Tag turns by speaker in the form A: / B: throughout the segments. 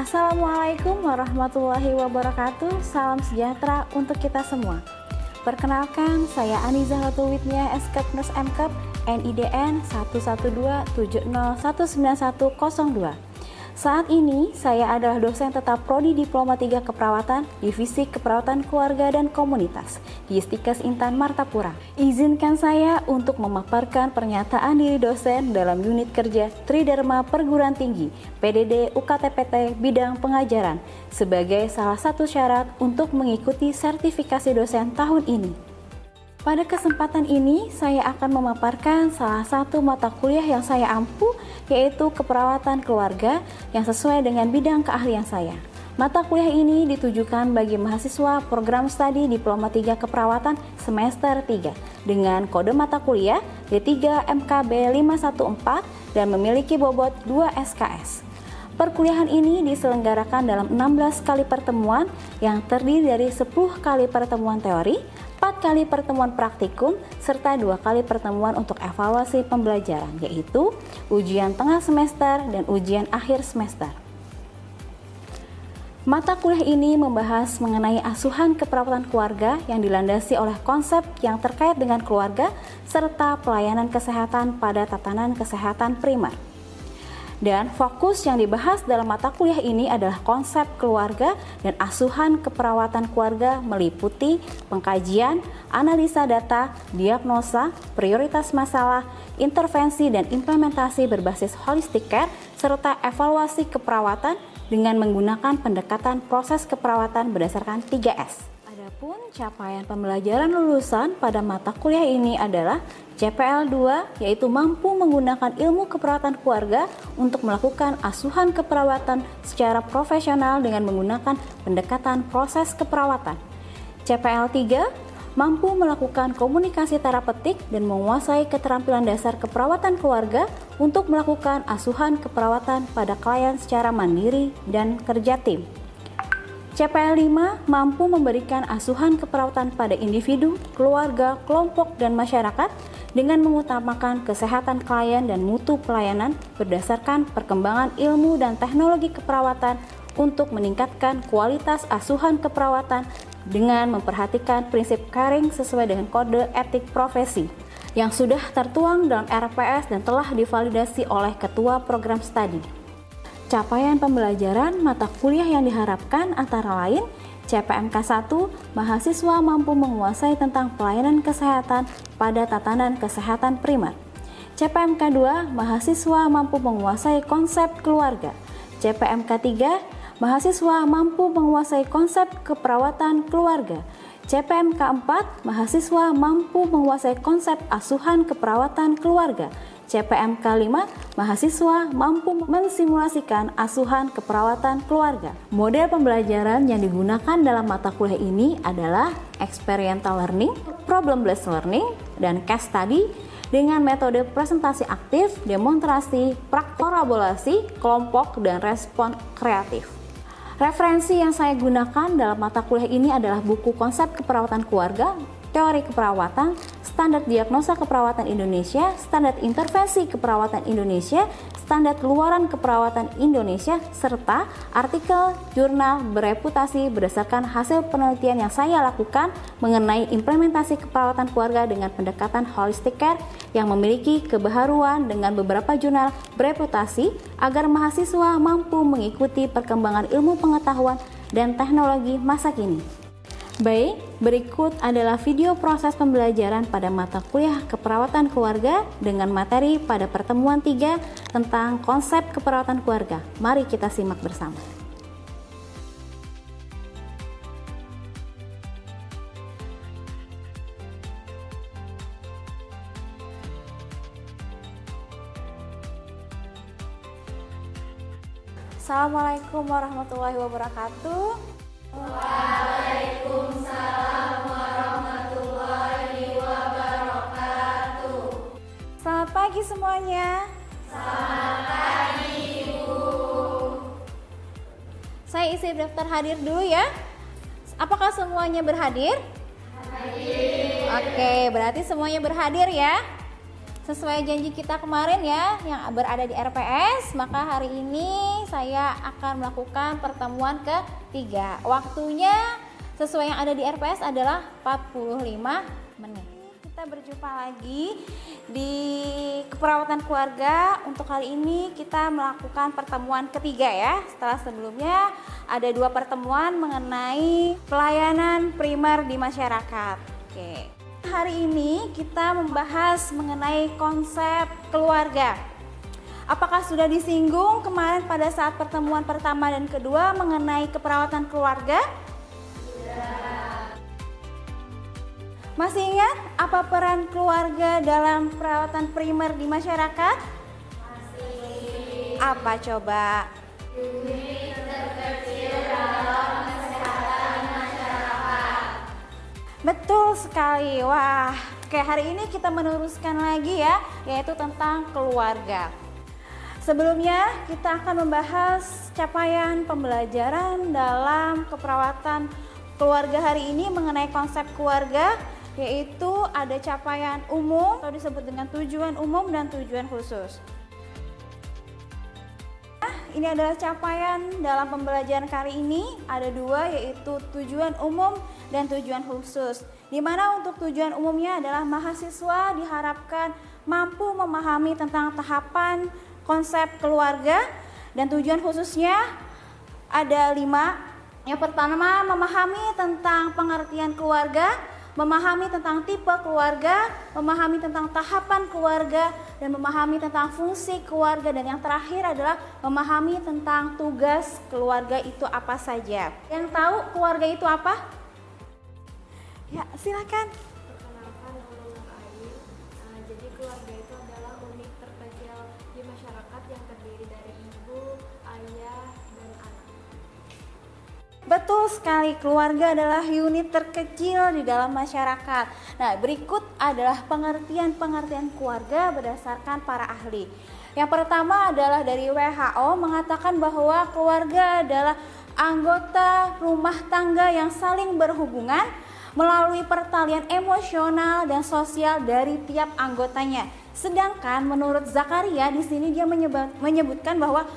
A: Assalamualaikum warahmatullahi wabarakatuh. Salam sejahtera untuk kita semua. Perkenalkan, saya Aniza Hatuwitnia, SKEP Nurse MKEP, NIDN 11270191002. Saat ini, saya adalah dosen tetap Prodi Diploma 3 Keperawatan, Divisi Keperawatan Keluarga dan Komunitas di Istikes Intan Martapura. Izinkan saya untuk memaparkan pernyataan diri dosen dalam unit kerja Tridharma Perguruan Tinggi, PDD UKTPT bidang pengajaran, sebagai salah satu syarat untuk mengikuti sertifikasi dosen tahun ini. Pada kesempatan ini, saya akan memaparkan salah satu mata kuliah yang saya ampu, yaitu keperawatan keluarga yang sesuai dengan bidang keahlian saya. Mata kuliah ini ditujukan bagi mahasiswa program studi Diploma 3 Keperawatan semester 3 dengan kode mata kuliah D3 MKB 514 dan memiliki bobot 2 SKS. Perkuliahan ini diselenggarakan dalam 16 kali pertemuan yang terdiri dari 10 kali pertemuan teori, 4 kali pertemuan praktikum, serta 2 kali pertemuan untuk evaluasi pembelajaran, yaitu ujian tengah semester dan ujian akhir semester. Mata kuliah ini membahas mengenai asuhan keperawatan keluarga yang dilandasi oleh konsep yang terkait dengan keluarga serta pelayanan kesehatan pada tatanan kesehatan primer. Dan fokus yang dibahas dalam mata kuliah ini adalah konsep keluarga dan asuhan keperawatan keluarga meliputi pengkajian, analisa data, diagnosa, prioritas masalah, intervensi dan implementasi berbasis holistic care, serta evaluasi keperawatan dengan menggunakan pendekatan proses keperawatan berdasarkan 3S. Adapun capaian pembelajaran lulusan pada mata kuliah ini adalah CPL 2, yaitu mampu menggunakan ilmu keperawatan keluarga untuk melakukan asuhan keperawatan secara profesional dengan menggunakan pendekatan proses keperawatan. CPL 3, mampu melakukan komunikasi terapeutik dan menguasai keterampilan dasar keperawatan keluarga untuk melakukan asuhan keperawatan pada klien secara mandiri dan kerja tim. CPL 5 mampu memberikan asuhan keperawatan pada individu, keluarga, kelompok, dan masyarakat dengan mengutamakan kesehatan klien dan mutu pelayanan berdasarkan perkembangan ilmu dan teknologi keperawatan untuk meningkatkan kualitas asuhan keperawatan dengan memperhatikan prinsip caring sesuai dengan kode etik profesi yang sudah tertuang dalam RPS dan telah divalidasi oleh Ketua Program Studi. Capaian pembelajaran mata kuliah yang diharapkan antara lain CPMK 1, mahasiswa mampu menguasai tentang pelayanan kesehatan pada tatanan kesehatan primer. CPMK 2, mahasiswa mampu menguasai konsep keluarga. CPMK 3, mahasiswa mampu menguasai konsep keperawatan keluarga. CPMK 4, mahasiswa mampu menguasai konsep asuhan keperawatan keluarga. CPMK 5, mahasiswa mampu mensimulasikan asuhan keperawatan keluarga. Model pembelajaran yang digunakan dalam mata kuliah ini adalah experiential learning, problem-based learning, dan case study dengan metode presentasi aktif, demonstrasi, praktik, kolaborasi, kelompok, dan respon kreatif. Referensi yang saya gunakan dalam mata kuliah ini adalah buku Konsep Keperawatan Keluarga, Teori Keperawatan, Standar Diagnosa Keperawatan Indonesia, Standar Intervensi Keperawatan Indonesia, Standar Luaran Keperawatan Indonesia, serta artikel jurnal bereputasi berdasarkan hasil penelitian yang saya lakukan mengenai implementasi keperawatan keluarga dengan pendekatan holistic care yang memiliki kebaharuan dengan beberapa jurnal bereputasi agar mahasiswa mampu mengikuti perkembangan ilmu pengetahuan dan teknologi masa kini. Baik, berikut adalah video proses pembelajaran pada mata kuliah keperawatan keluarga dengan materi pada pertemuan 3 tentang konsep keperawatan keluarga. Mari kita simak bersama. Assalamualaikum warahmatullahi wabarakatuh.
B: Waalaikumsalam warahmatullahi wabarakatuh.
A: Selamat pagi semuanya.
B: Selamat pagi, Ibu.
A: Saya isi daftar hadir dulu ya. Apakah semuanya berhadir?
B: Hadir.
A: Oke, berarti semuanya berhadir ya. Sesuai janji kita kemarin ya, yang berada di RPS, maka hari ini saya akan melakukan pertemuan ketiga. Waktunya sesuai yang ada di RPS adalah 45 menit. Kita berjumpa lagi di keperawatan keluarga. Untuk kali ini kita melakukan pertemuan ketiga ya. Setelah sebelumnya ada 2 pertemuan mengenai pelayanan primer di masyarakat. Oke. Hari ini kita membahas mengenai konsep keluarga. Apakah sudah disinggung kemarin pada saat pertemuan pertama dan kedua mengenai keperawatan keluarga? Masih ingat apa peran keluarga dalam perawatan primer di masyarakat? Masih. Apa coba? Unit terkecil dalam kesehatan masyarakat. Betul sekali. Wah, oke, hari ini kita meneruskan lagi ya, yaitu tentang keluarga. Sebelumnya kita akan membahas capaian pembelajaran dalam keperawatan keluarga hari ini mengenai konsep keluarga, yaitu ada capaian umum atau disebut dengan tujuan umum dan tujuan khusus. Ini adalah capaian dalam pembelajaran kali ini, ada 2, yaitu tujuan umum dan tujuan khusus. Di mana untuk tujuan umumnya adalah mahasiswa diharapkan mampu memahami tentang tahapan konsep keluarga, dan tujuan khususnya ada 5. Yang pertama, memahami tentang pengertian keluarga, memahami tentang tipe keluarga, memahami tentang tahapan keluarga, dan memahami tentang fungsi keluarga. Dan yang terakhir adalah memahami tentang tugas keluarga itu apa saja. Yang tahu keluarga itu apa? Ya, silakan.
C: Perkenalkan, nama Ayu. Jadi keluarga itu adalah unit terkecil di masyarakat yang terdiri dari ibu, ayah, dan anak.
A: Betul sekali, keluarga adalah unit terkecil di dalam masyarakat. Nah, berikut adalah pengertian-pengertian keluarga berdasarkan para ahli. Yang pertama adalah dari WHO mengatakan bahwa keluarga adalah anggota rumah tangga yang saling berhubungan melalui pertalian emosional dan sosial dari tiap anggotanya. Sedangkan menurut Zakaria di sini dia menyebutkan bahwa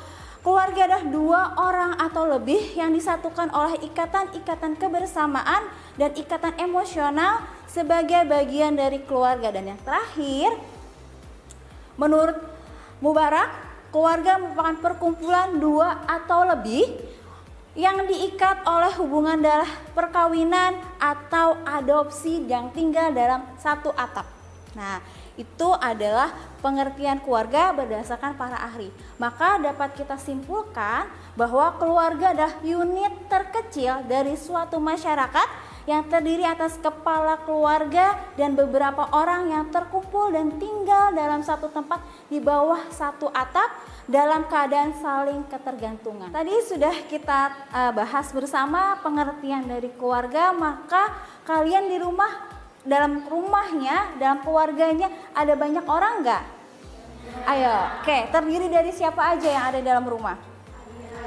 A: keluarga adalah 2 orang atau lebih yang disatukan oleh ikatan-ikatan kebersamaan dan ikatan emosional sebagai bagian dari keluarga. Dan yang terakhir, menurut Mubarak, keluarga merupakan perkumpulan 2 atau lebih yang diikat oleh hubungan darah perkawinan atau adopsi yang tinggal dalam satu atap. Nah, itu adalah pengertian keluarga berdasarkan para ahli. Maka dapat kita simpulkan bahwa keluarga adalah unit terkecil dari suatu masyarakat yang terdiri atas kepala keluarga dan beberapa orang yang terkumpul dan tinggal dalam satu tempat di bawah satu atap dalam keadaan saling ketergantungan. Tadi sudah kita bahas bersama pengertian dari keluarga, maka kalian di rumah, dalam rumahnya, dalam keluarganya ada banyak orang nggak? Ayo, oke, terdiri dari siapa aja yang ada dalam rumah?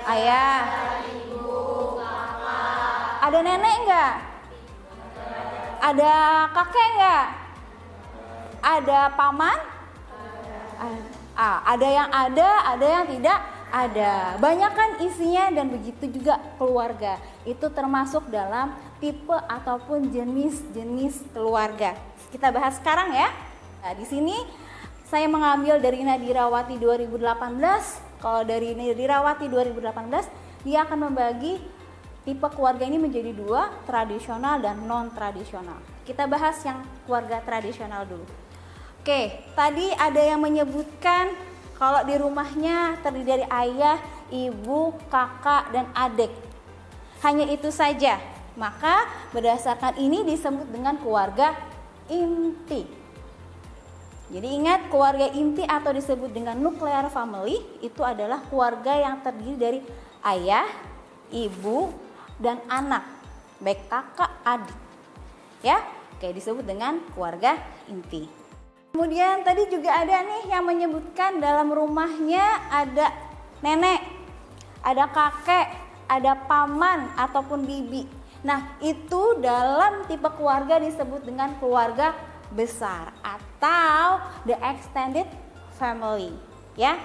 A: Ayah, ibu, kakak. Ada nenek nggak? Ada kakek nggak? Ada paman? Ada yang ada yang tidak ada. Banyak kan isinya, dan begitu juga keluarga. Itu termasuk dalam tipe ataupun jenis-jenis keluarga. Kita bahas sekarang ya. Nah, di sini saya mengambil dari Nadirawati 2018. Kalau dari Nadirawati 2018, dia akan membagi tipe keluarga ini menjadi 2, tradisional dan non-tradisional. Kita bahas yang keluarga tradisional dulu. Oke, tadi ada yang menyebutkan kalau di rumahnya terdiri dari ayah, ibu, kakak, dan adik. Hanya itu saja. Maka berdasarkan ini disebut dengan keluarga inti. Jadi ingat, keluarga inti atau disebut dengan nuclear family itu adalah keluarga yang terdiri dari ayah, ibu, dan anak, baik kakak, adik. Ya, oke, disebut dengan keluarga inti. Kemudian tadi juga ada nih yang menyebutkan dalam rumahnya ada nenek, ada kakek, ada paman ataupun bibi. Nah, itu dalam tipe keluarga disebut dengan keluarga besar atau the extended family, ya.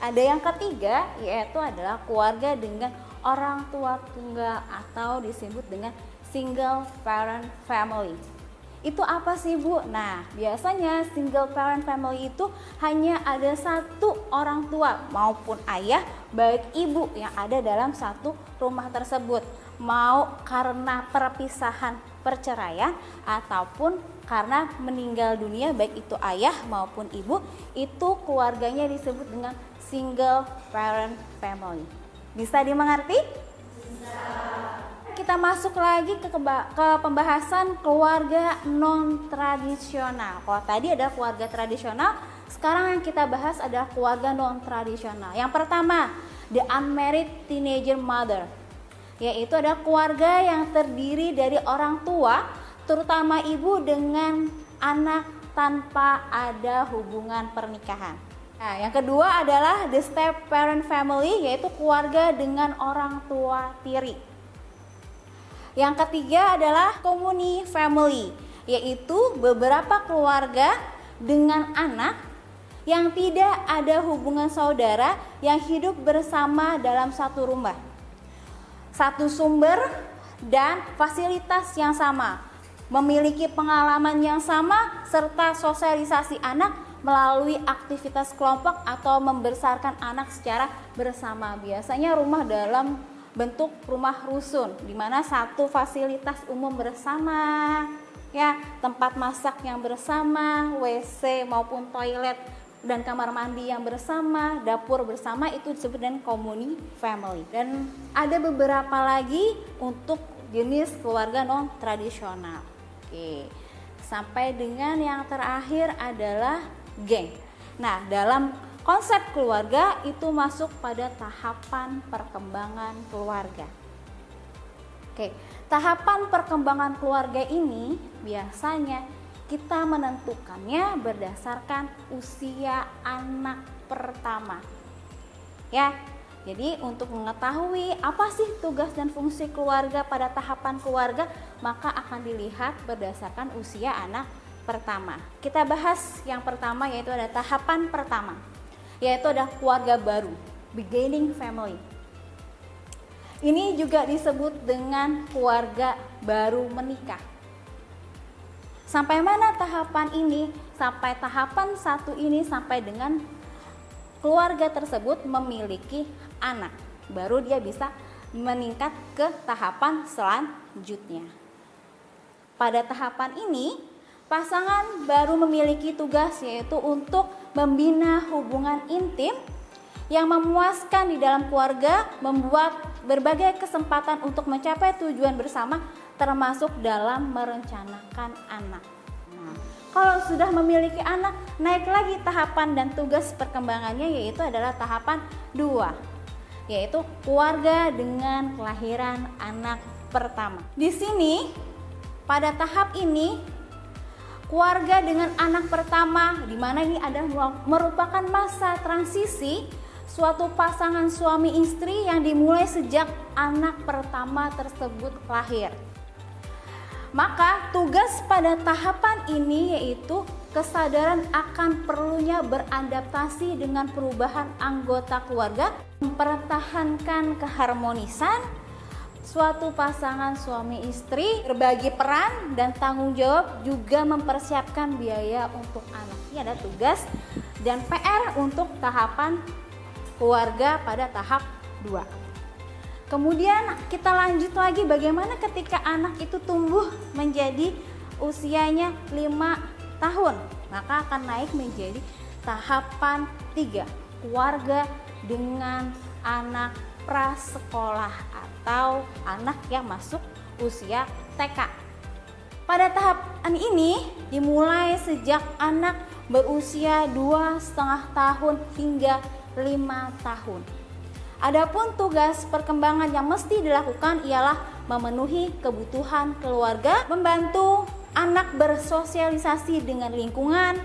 A: Ada yang ketiga, yaitu adalah keluarga dengan orang tua tunggal atau disebut dengan single parent family. Itu apa sih Bu? Nah, biasanya single parent family itu hanya ada satu orang tua maupun ayah, baik ibu yang ada dalam satu rumah tersebut. Mau karena perpisahan perceraian ataupun karena meninggal dunia, baik itu ayah maupun ibu, itu keluarganya disebut dengan single parent family. Bisa dimengerti? Kita masuk lagi ke pembahasan keluarga non-tradisional. Kalau tadi ada keluarga tradisional, sekarang yang kita bahas adalah keluarga non-tradisional. Yang pertama, the unmarried teenager mother, yaitu ada keluarga yang terdiri dari orang tua, terutama ibu dengan anak tanpa ada hubungan pernikahan. Nah, yang kedua adalah the step parent family, yaitu keluarga dengan orang tua tiri. Yang ketiga adalah community family, yaitu beberapa keluarga dengan anak yang tidak ada hubungan saudara yang hidup bersama dalam satu rumah, satu sumber dan fasilitas yang sama, memiliki pengalaman yang sama, serta sosialisasi anak melalui aktivitas kelompok atau membesarkan anak secara bersama. Biasanya rumah dalam bentuk rumah rusun, di mana satu fasilitas umum bersama, ya, tempat masak yang bersama, WC maupun toilet dan kamar mandi yang bersama, dapur bersama, itu disebut dengan community family. Dan ada beberapa lagi untuk jenis keluarga non tradisional. Oke. Sampai dengan yang terakhir adalah geng. Nah, dalam konsep keluarga itu masuk pada tahapan perkembangan keluarga. Oke, tahapan perkembangan keluarga ini biasanya kita menentukannya berdasarkan usia anak pertama. Ya, jadi untuk mengetahui apa sih tugas dan fungsi keluarga pada tahapan keluarga, maka akan dilihat berdasarkan usia anak pertama. Kita bahas yang pertama, yaitu ada tahapan pertama, yaitu ada keluarga baru, beginning family. Ini juga disebut dengan keluarga baru menikah. Sampai mana tahapan ini? Sampai tahapan satu ini, sampai dengan keluarga tersebut memiliki anak. Baru dia bisa meningkat ke tahapan selanjutnya. Pada tahapan ini, pasangan baru memiliki tugas, yaitu untuk membina hubungan intim yang memuaskan di dalam keluarga, membuat berbagai kesempatan untuk mencapai tujuan bersama, termasuk dalam merencanakan anak. Nah, kalau sudah memiliki anak, naik lagi tahapan dan tugas perkembangannya, yaitu adalah tahapan 2, yaitu keluarga dengan kelahiran anak pertama. Di sini, pada tahap ini, keluarga dengan anak pertama, di mana ini adalah merupakan masa transisi suatu pasangan suami istri yang dimulai sejak anak pertama tersebut lahir. Maka tugas pada tahapan ini yaitu kesadaran akan perlunya beradaptasi dengan perubahan anggota keluarga, mempertahankan keharmonisan suatu pasangan suami istri, berbagi peran dan tanggung jawab, juga mempersiapkan biaya untuk anak. Ini ada tugas dan PR untuk tahapan keluarga pada tahap 2. Kemudian kita lanjut lagi, bagaimana ketika anak itu tumbuh menjadi usianya 5 tahun, maka akan naik menjadi tahapan 3, keluarga dengan anak prasekolah atau anak yang masuk usia TK. Pada tahapan ini dimulai sejak anak berusia 2,5 tahun hingga 5 tahun. Adapun tugas perkembangan yang mesti dilakukan ialah memenuhi kebutuhan keluarga, membantu anak bersosialisasi dengan lingkungan,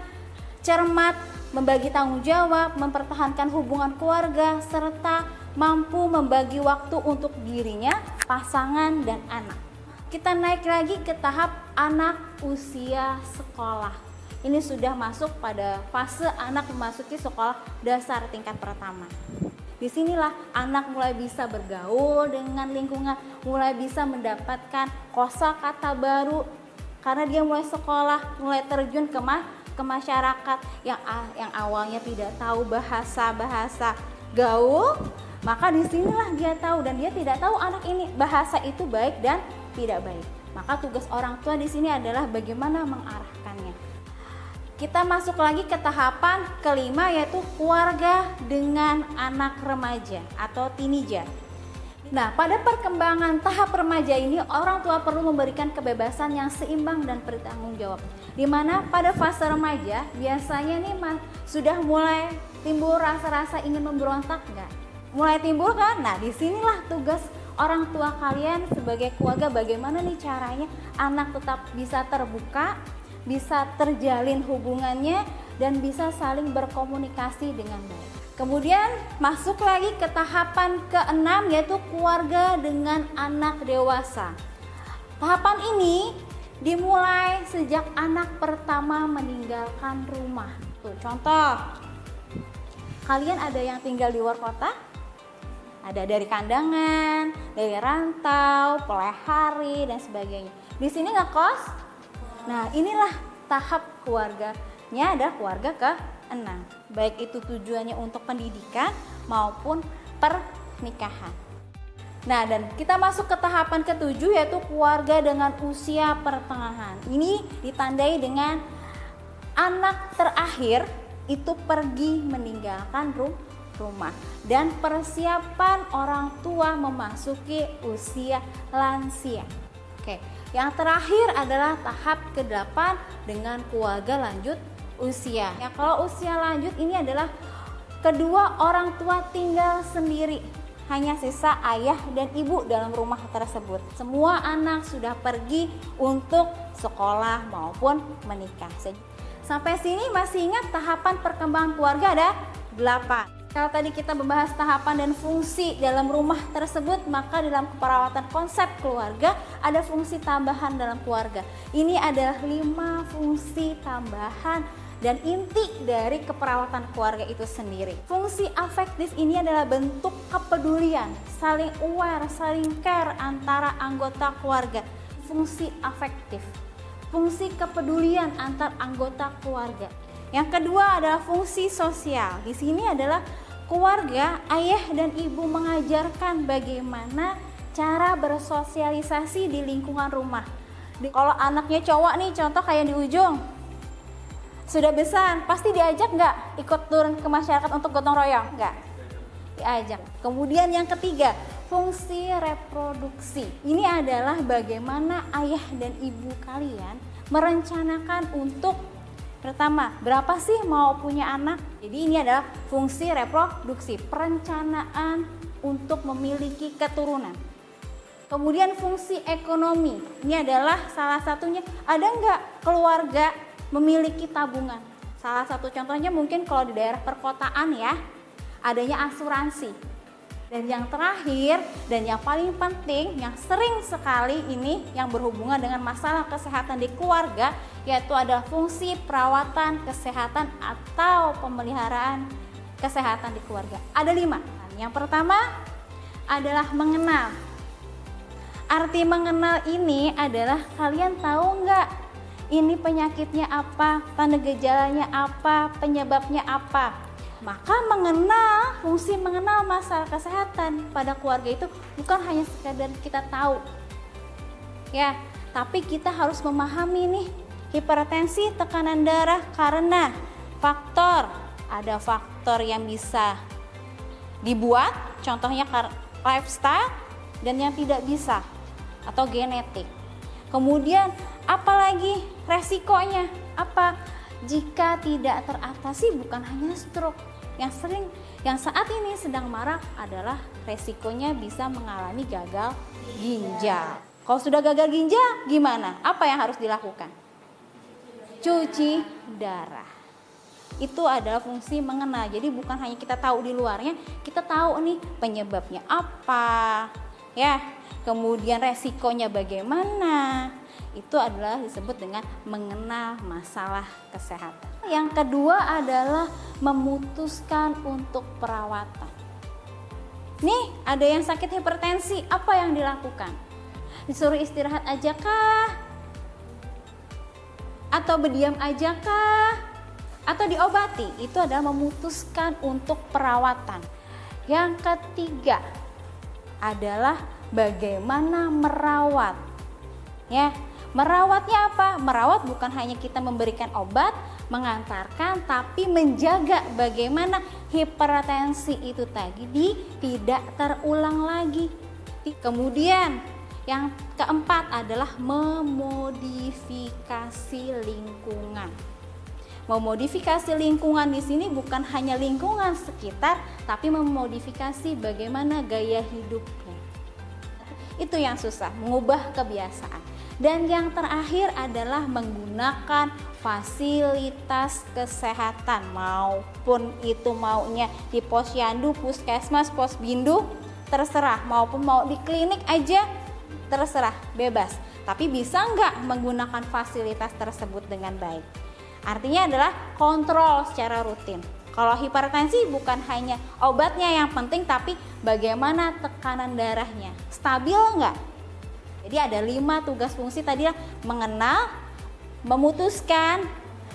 A: cermat, membagi tanggung jawab, mempertahankan hubungan keluarga, serta mampu membagi waktu untuk dirinya, pasangan, dan anak. Kita naik lagi ke tahap anak usia sekolah, ini sudah masuk pada fase anak memasuki sekolah dasar tingkat pertama. Disinilah anak mulai bisa bergaul dengan lingkungan, mulai bisa mendapatkan kosakata baru karena dia mulai sekolah, mulai terjun ke masyarakat yang awalnya tidak tahu bahasa gaul, maka disinilah dia tahu, dan dia tidak tahu anak ini bahasa itu baik dan tidak baik. Maka tugas orang tua di sini adalah bagaimana mengarahkannya. Kita masuk lagi ke tahapan kelima, yaitu keluarga dengan anak remaja atau teenager. Nah, pada perkembangan tahap remaja ini orang tua perlu memberikan kebebasan yang seimbang dan bertanggung jawab. Dimana pada fase remaja biasanya nih sudah mulai timbul rasa-rasa ingin memberontak nggak? Mulai timbul kan? Nah, disinilah tugas orang tua kalian sebagai keluarga, bagaimana nih caranya anak tetap bisa terbuka, bisa terjalin hubungannya, dan bisa saling berkomunikasi dengan baik. Kemudian masuk lagi ke tahapan keenam, yaitu keluarga dengan anak dewasa. Tahapan ini dimulai sejak anak pertama meninggalkan rumah. Tuh, contoh, kalian ada yang tinggal di luar kota? Ada dari kandangan, dari rantau, pelihari, dan sebagainya. Di sini ngekos. Nah, inilah tahap keluarganya, ada keluarga ke-6. Baik itu tujuannya untuk pendidikan maupun pernikahan. Nah, dan kita masuk ke tahapan ke-7, yaitu keluarga dengan usia pertengahan. Ini ditandai dengan anak terakhir itu pergi meninggalkan rumah dan persiapan orang tua memasuki usia lansia. Oke, yang terakhir adalah tahap ke-8 dengan keluarga lanjut usia. Ya, kalau usia lanjut ini adalah kedua orang tua tinggal sendiri, hanya sisa ayah dan ibu dalam rumah tersebut. Semua anak sudah pergi untuk sekolah maupun menikah. Sampai sini masih ingat tahapan perkembangan keluarga ada 8. Kalau tadi kita membahas tahapan dan fungsi dalam rumah tersebut, maka dalam keperawatan konsep keluarga ada fungsi tambahan dalam keluarga. Ini adalah 5 fungsi tambahan dan inti dari keperawatan keluarga itu sendiri. Fungsi afektif ini adalah bentuk kepedulian, saling aware, saling care antara anggota keluarga. Fungsi afektif, fungsi kepedulian antar anggota keluarga. Yang kedua adalah fungsi sosial. Di sini adalah keluarga, ayah dan ibu mengajarkan bagaimana cara bersosialisasi di lingkungan rumah. Kalau anaknya cowok nih, contoh kayak di ujung, sudah besar, pasti diajak nggak ikut turun ke masyarakat untuk gotong royong? Nggak, diajak. Kemudian yang ketiga, fungsi reproduksi. Ini adalah bagaimana ayah dan ibu kalian merencanakan untuk pertama, berapa sih mau punya anak? Jadi ini adalah fungsi reproduksi, perencanaan untuk memiliki keturunan. Kemudian fungsi ekonomi, ini adalah salah satunya, ada nggak keluarga memiliki tabungan? Salah satu contohnya mungkin kalau di daerah perkotaan ya, adanya asuransi. Dan yang terakhir dan yang paling penting, yang sering sekali ini yang berhubungan dengan masalah kesehatan di keluarga, yaitu adalah fungsi perawatan kesehatan atau pemeliharaan kesehatan di keluarga. Ada 5. Yang pertama adalah mengenal. Arti mengenal ini adalah kalian tahu nggak ini penyakitnya apa, tanda gejalanya apa, penyebabnya apa. Maka mengenal, fungsi mengenal masalah kesehatan pada keluarga itu bukan hanya sekadar kita tahu ya, tapi kita harus memahami nih hipertensi, tekanan darah karena ada faktor yang bisa dibuat, contohnya lifestyle, dan yang tidak bisa atau genetik. Kemudian apalagi resikonya apa? Jika tidak teratasi bukan hanya stroke, yang saat ini sedang marak adalah resikonya bisa mengalami gagal ginjal. Kalau sudah gagal ginjal gimana? Apa yang harus dilakukan? Cuci darah. Itu adalah fungsi mengenal. Jadi bukan hanya kita tahu di luarnya, kita tahu nih penyebabnya apa, ya. Kemudian resikonya bagaimana. Itu adalah disebut dengan mengenal masalah kesehatan. Yang kedua adalah memutuskan untuk perawatan. Nih, ada yang sakit hipertensi, apa yang dilakukan? Disuruh istirahat aja kah? Atau berdiam aja kah? Atau diobati? Itu adalah memutuskan untuk perawatan. Yang ketiga adalah bagaimana merawat. Ya, merawatnya apa? Merawat bukan hanya kita memberikan obat, mengantarkan, tapi menjaga bagaimana hipertensi itu tadi tidak terulang lagi. Kemudian yang keempat adalah memodifikasi lingkungan. Memodifikasi lingkungan di sini bukan hanya lingkungan sekitar, tapi memodifikasi bagaimana gaya hidupnya. Itu yang susah, mengubah kebiasaan. Dan yang terakhir adalah menggunakan fasilitas kesehatan, maupun itu maunya di posyandu, puskesmas, posbindu, terserah, maupun mau di klinik aja, terserah, bebas. Tapi bisa nggak menggunakan fasilitas tersebut dengan baik? Artinya adalah kontrol secara rutin. Kalau hipertensi bukan hanya obatnya yang penting, tapi bagaimana tekanan darahnya, stabil nggak? Jadi ada 5 tugas fungsi tadi, mengenal, memutuskan,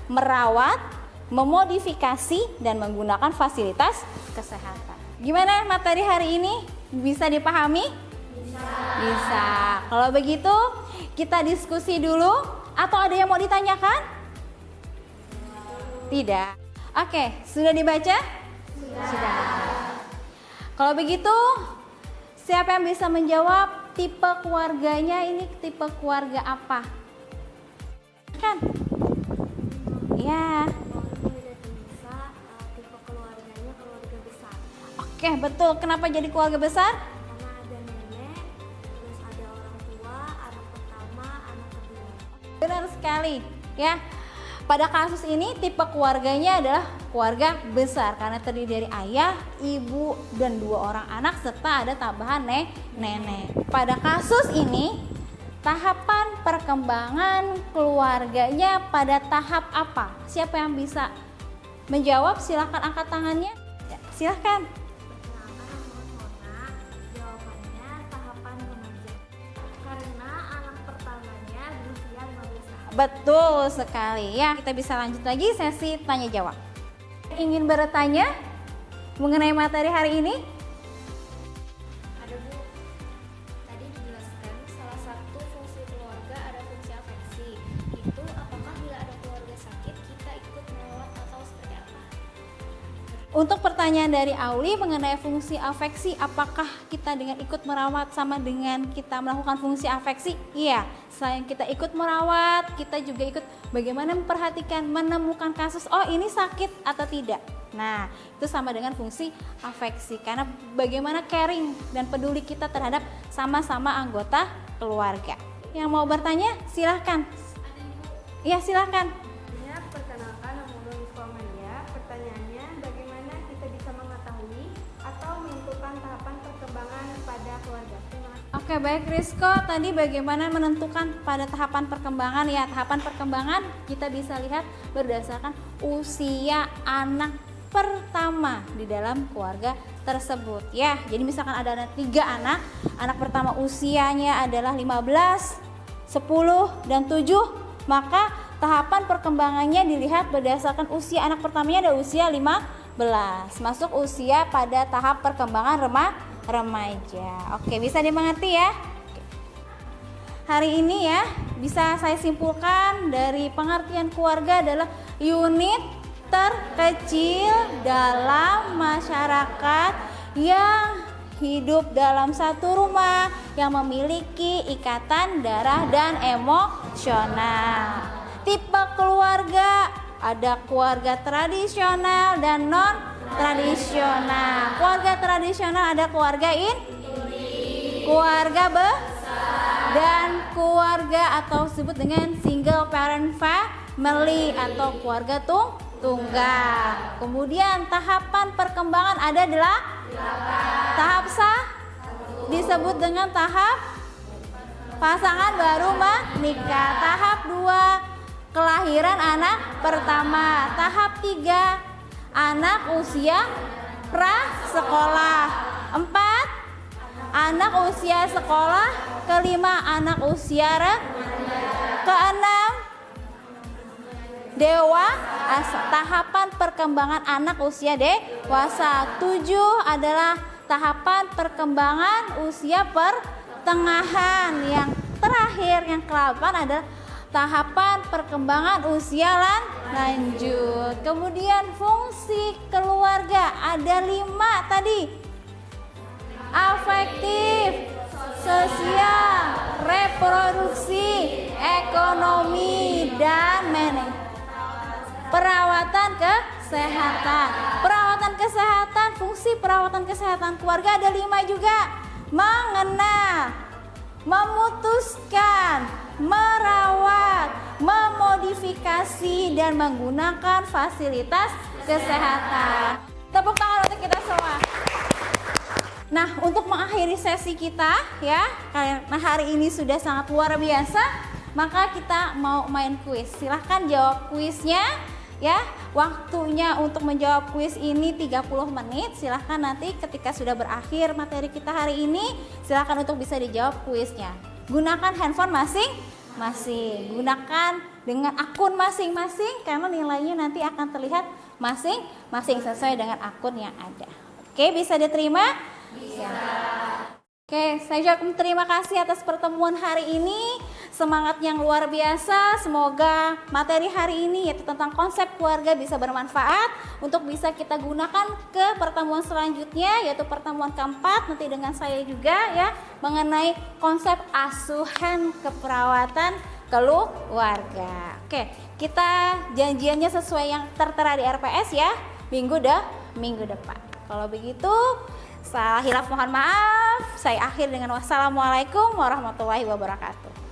A: merawat, memodifikasi, dan menggunakan fasilitas kesehatan. Gimana materi hari ini? Bisa dipahami? Bisa. Kalau begitu kita diskusi dulu, atau ada yang mau ditanyakan? Tidak. Oke, sudah dibaca? Sudah. Kalau begitu, siapa yang bisa menjawab tipe keluarganya ini tipe keluarga apa? Kan? Ya.
C: Tipe keluarganya keluarga besar.
A: Oke, betul. Kenapa jadi keluarga besar?
C: Karena ada nenek, terus ada orang tua, anak pertama, anak kedua.
A: Benar sekali, ya. Pada kasus ini tipe keluarganya adalah keluarga besar karena terdiri dari ayah, ibu, dan 2 orang anak serta ada tambahan nenek. Pada kasus ini tahapan perkembangan keluarganya pada tahap apa? Siapa yang bisa menjawab? Silahkan angkat tangannya. Ya, silahkan.
C: Jawabannya tahapan remaja. Karena anak pertamanya berusia 15 tahun.
A: Betul sekali ya. Kita bisa lanjut lagi sesi tanya jawab. Ingin bertanya mengenai materi hari ini?
C: Ada Bu, tadi dijelaskan salah satu fungsi keluarga ada fungsi afeksi. Itu apakah bila ada keluarga sakit kita ikut merawat atau seperti apa?
A: Untuk pertanyaan dari Auli mengenai fungsi afeksi, apakah kita dengan ikut merawat sama dengan kita melakukan fungsi afeksi? Iya, selain kita ikut merawat, kita juga ikut bagaimana memperhatikan, menemukan kasus, oh ini sakit atau tidak. Nah, itu sama dengan fungsi afeksi, karena bagaimana caring dan peduli kita terhadap sama-sama anggota keluarga. Yang mau bertanya, silahkan. Iya, silahkan.
C: Ya, perkenalkan nama Rizko Amalia. Pertanyaannya, bagaimana kita bisa mengetahui atau menentukan tahapan perkembangan pada keluarga? Terima kasih.
A: Oke, baik Rizko, tadi bagaimana menentukan pada tahapan perkembangan? Ya, tahapan perkembangan kita bisa lihat berdasarkan usia anak pertama di dalam keluarga tersebut. Ya, jadi misalkan ada 3 anak, anak pertama usianya adalah 15, 10, dan 7, maka tahapan perkembangannya dilihat berdasarkan usia anak pertamanya ada usia 15, masuk usia pada tahap perkembangan remaja. Oke, bisa dimengerti ya? Hari ini ya, bisa saya simpulkan dari pengertian keluarga adalah unit terkecil dalam masyarakat yang hidup dalam satu rumah yang memiliki ikatan darah dan emosional. Tipe keluarga ada keluarga tradisional dan non tradisional. Keluarga tradisional ada keluarga keluarga dan keluarga atau disebut dengan single parent family atau keluarga tunggal. Kemudian tahapan perkembangan ada 8. Tahap disebut dengan tahap pasangan baru menikah. Tahap 2, kelahiran anak pertama. Tahap 3, anak usia prasekolah. 4, anak usia sekolah. Kelima, anak usia keenam, tahapan perkembangan anak usia dewasa. 7 adalah tahapan perkembangan usia pertengahan. Yang terakhir, yang ke-8 adalah tahapan perkembangan usia lanjut. Kemudian fungsi keluarga ada 5 tadi. Afektif, sosial, reproduksi, ekonomi, dan manajemen. Perawatan kesehatan. Perawatan kesehatan, fungsi perawatan kesehatan keluarga ada 5 juga. Mengenal, memutuskan, merawat, memodifikasi, dan menggunakan fasilitas kesehatan. Tepuk tangan untuk kita semua. Nah, untuk mengakhiri sesi kita ya, karena hari ini sudah sangat luar biasa, maka kita mau main kuis. Silahkan jawab kuisnya ya. Waktunya untuk menjawab kuis ini 30 menit. Silahkan nanti ketika sudah berakhir materi kita hari ini, silahkan untuk bisa dijawab kuisnya. Gunakan handphone masing-masing. Gunakan dengan akun masing-masing karena nilainya nanti akan terlihat masing-masing sesuai dengan akun yang ada. Oke, bisa diterima? Bisa. Oke, saya ucapkan terima kasih atas pertemuan hari ini. Semangat yang luar biasa. Semoga materi hari ini yaitu tentang konsep keluarga bisa bermanfaat untuk bisa kita gunakan ke pertemuan selanjutnya, yaitu pertemuan keempat nanti dengan saya juga ya, mengenai konsep asuhan keperawatan keluarga. Oke, kita janjiannya sesuai yang tertera di RPS ya, minggu depan. Kalau begitu, salah hilaf mohon maaf. Saya akhir dengan wassalamualaikum warahmatullahi wabarakatuh.